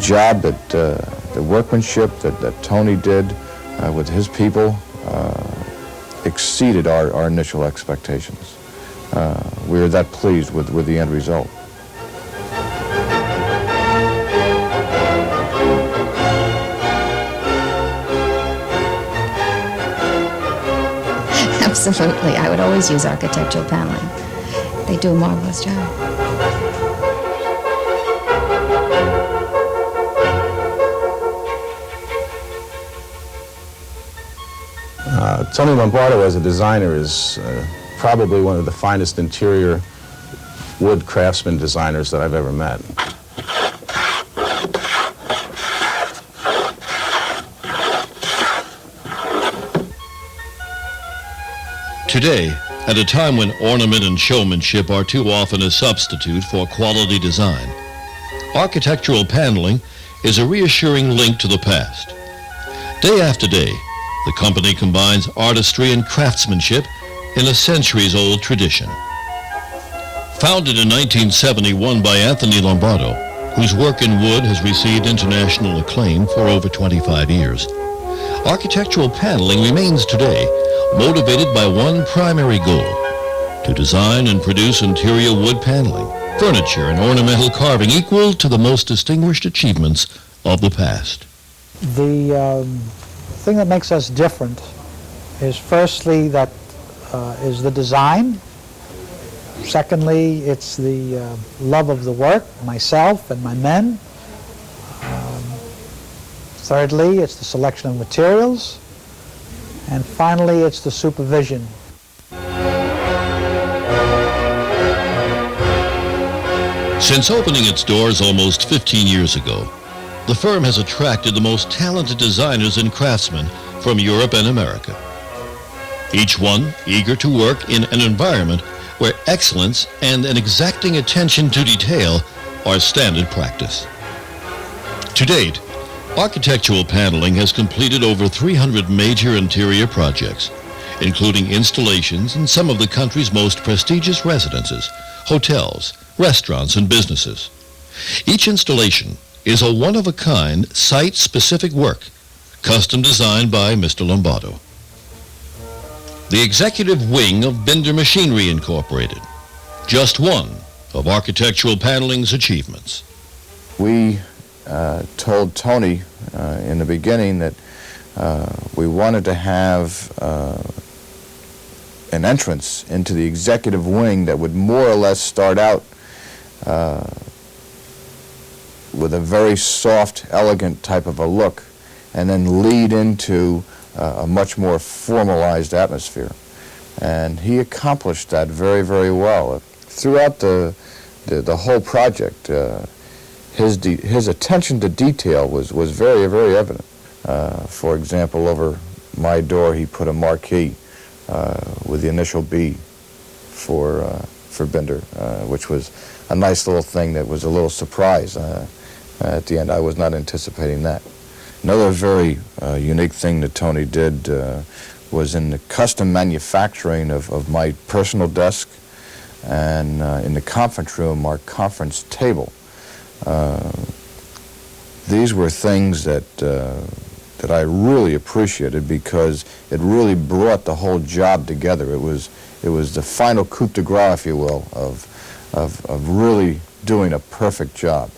job that the workmanship that Tony did with his people exceeded our initial expectations. We were that pleased with the end result. Absolutely. I would always use architectural paneling. They do a marvelous job. Tony Lombardo as a designer is probably one of the finest interior wood craftsman designers that I've ever met. Today, at a time when ornament and showmanship are too often a substitute for quality design, architectural paneling is a reassuring link to the past. Day after day, the company combines artistry and craftsmanship in a centuries-old tradition. Founded in 1971 by Anthony Lombardo, whose work in wood has received international acclaim for over 25 years, architectural paneling remains today motivated by one primary goal: to design and produce interior wood paneling, furniture, and ornamental carving equal to the most distinguished achievements of the past. The thing that makes us different is firstly that is the design. Secondly, it's the love of the work, myself and my men. Thirdly, it's the selection of materials. And finally, it's the supervision. Since opening its doors almost 15 years ago, the firm has attracted the most talented designers and craftsmen from Europe and America. Each one eager to work in an environment where excellence and an exacting attention to detail are standard practice. To date, architectural paneling has completed over 300 major interior projects, including installations in some of the country's most prestigious residences, hotels, restaurants, and businesses. Each installation is a one-of-a-kind, site-specific work, custom designed by Mr. Lombardo. The executive wing of Binder Machinery Incorporated, just one of architectural paneling's achievements. We told Tony in the beginning that we wanted to have an entrance into the executive wing that would more or less start out with a very soft, elegant type of a look, and then lead into a much more formalized atmosphere. And he accomplished that very, very well. Throughout the whole project, his attention to detail was very, very evident. For example, over my door, he put a marquee with the initial B for Binder, which was a nice little thing that was a little surprise at the end. I was not anticipating that. Another very unique thing that Tony did was in the custom manufacturing of my personal desk and in the conference room, our conference table. These were things that I really appreciated because it really brought the whole job together. It was the final coup de grace, if you will, of really doing a perfect job.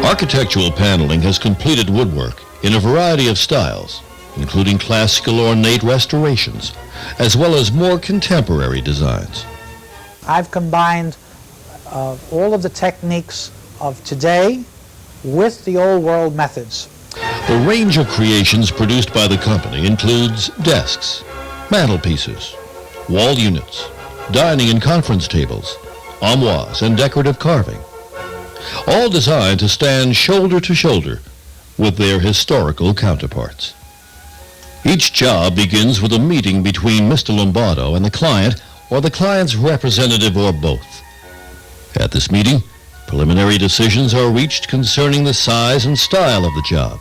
Architectural paneling has completed woodwork in a variety of styles, including classical ornate restorations, as well as more contemporary designs. I've combined all of the techniques of today with the old world methods. The range of creations produced by the company includes desks, mantelpieces, wall units, dining and conference tables, armoires, and decorative carving, all designed to stand shoulder to shoulder with their historical counterparts. Each job begins with a meeting between Mr. Lombardo and the client, or the client's representative, or both. At this meeting, preliminary decisions are reached concerning the size and style of the job,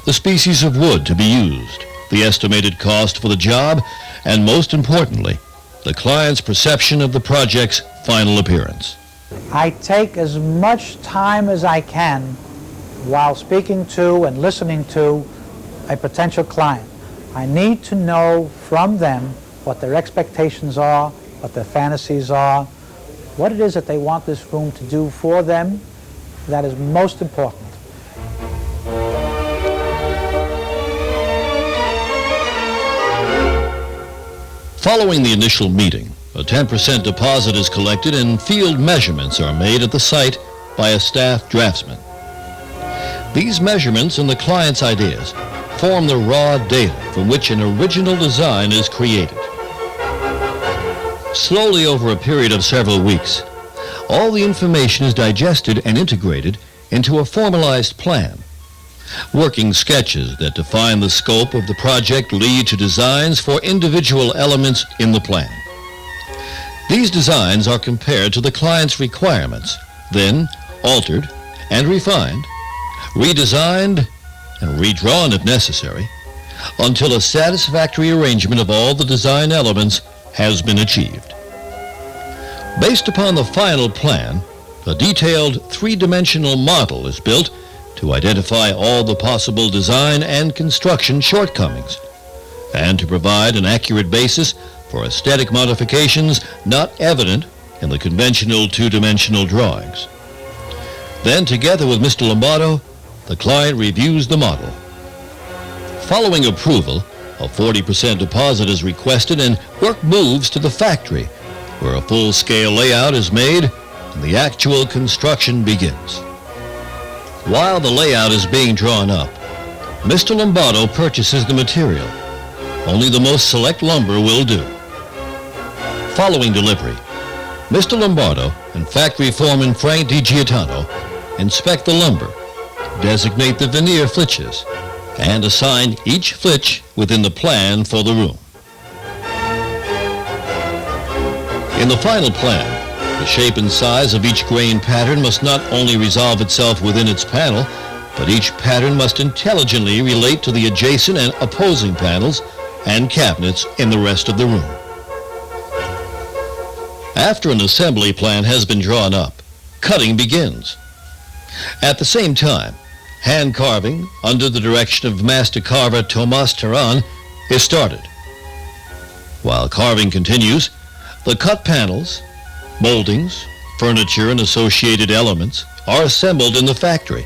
the species of wood to be used, the estimated cost for the job, and most importantly, the client's perception of the project's final appearance. I take as much time as I can while speaking to and listening to a potential client. I need to know from them what their expectations are, what their fantasies are, what it is that they want this room to do for them. That is most important. Following the initial meeting, a 10% deposit is collected and field measurements are made at the site by a staff draftsman. These measurements and the client's ideas form the raw data from which an original design is created. Slowly over a period of several weeks, all the information is digested and integrated into a formalized plan. Working sketches that define the scope of the project lead to designs for individual elements in the plan. These designs are compared to the client's requirements, then altered and refined, redesigned and redrawn if necessary, until a satisfactory arrangement of all the design elements has been achieved. Based upon the final plan, a detailed three-dimensional model is built to identify all the possible design and construction shortcomings, and to provide an accurate basis for aesthetic modifications not evident in the conventional two-dimensional drawings. Then, together with Mr. Lombardo, the client reviews the model. Following approval, a 40% deposit is requested and work moves to the factory, where a full-scale layout is made and the actual construction begins. While the layout is being drawn up, Mr. Lombardo purchases the material. Only the most select lumber will do. Following delivery, Mr. Lombardo and factory foreman Frank DiGiotano inspect the lumber, designate the veneer flitches, and assign each flitch within the plan for the room. In the final plan, the shape and size of each grain pattern must not only resolve itself within its panel, but each pattern must intelligently relate to the adjacent and opposing panels and cabinets in the rest of the room. After an assembly plan has been drawn up, cutting begins. At the same time, hand carving, under the direction of master carver Tomas Terran, is started. While carving continues, the cut panels, moldings, furniture, and associated elements are assembled in the factory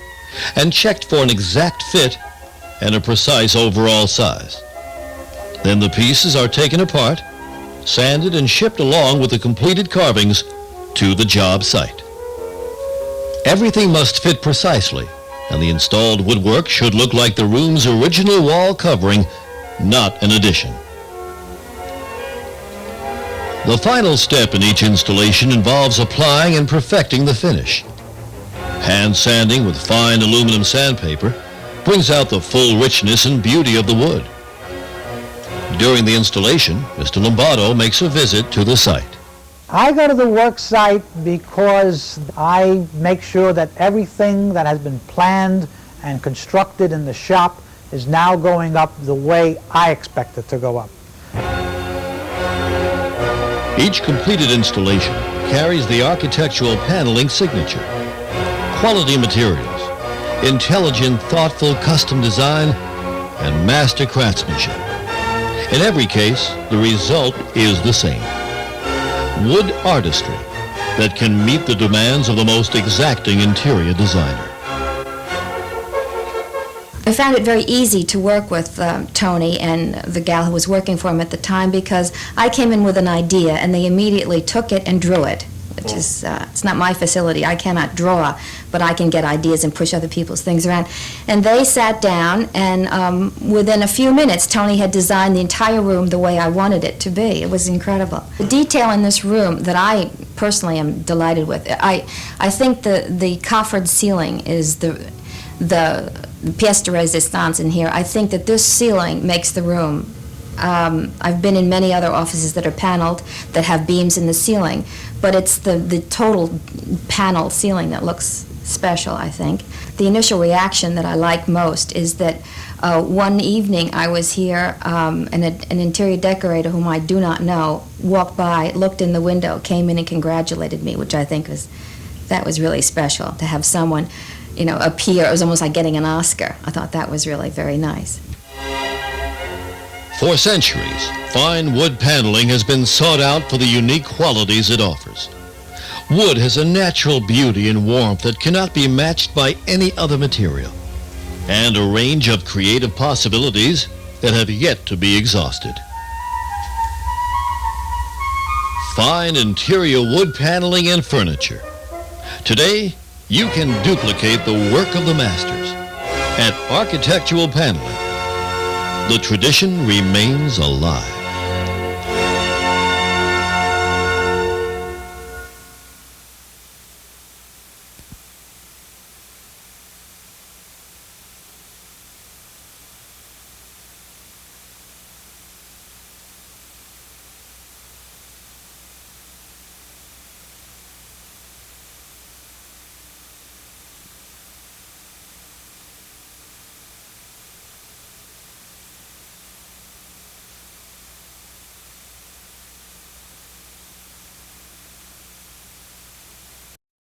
and checked for an exact fit and a precise overall size. Then the pieces are taken apart, sanded, and shipped along with the completed carvings to the job site. Everything must fit precisely, and the installed woodwork should look like the room's original wall covering, not an addition. The final step in each installation involves applying and perfecting the finish. Hand sanding with fine aluminum sandpaper brings out the full richness and beauty of the wood. During the installation, Mr. Lombardo makes a visit to the site. I go to the work site because I make sure that everything that has been planned and constructed in the shop is now going up the way I expect it to go up. Each completed installation carries the architectural paneling signature. Quality materials, intelligent, thoughtful custom design, and master craftsmanship. In every case, the result is the same. Wood artistry that can meet the demands of the most exacting interior designer. I found it very easy to work with Tony and the gal who was working for him at the time, because I came in with an idea and they immediately took it and drew it, which is, it's not my facility. I cannot draw, but I can get ideas and push other people's things around. And they sat down, and within a few minutes, Tony had designed the entire room the way I wanted it to be. It was incredible. The detail in this room that I personally am delighted with, I think the coffered ceiling is the pièce de résistance in here. I think that this ceiling makes the room. I've been in many other offices that are paneled, that have beams in the ceiling, but it's the total paneled ceiling that looks special, I think. The initial reaction that I like most is that one evening I was here, and an interior decorator whom I do not know walked by, looked in the window, came in and congratulated me, which I think was that was really special to have someone, you know, appear. It was almost like getting an Oscar. I thought that was really very nice. For centuries, fine wood paneling has been sought out for the unique qualities it offers. Wood has a natural beauty and warmth that cannot be matched by any other material, and a range of creative possibilities that have yet to be exhausted. Fine interior wood paneling and furniture. Today, you can duplicate the work of the masters. At Architectural Paneling, the tradition remains alive.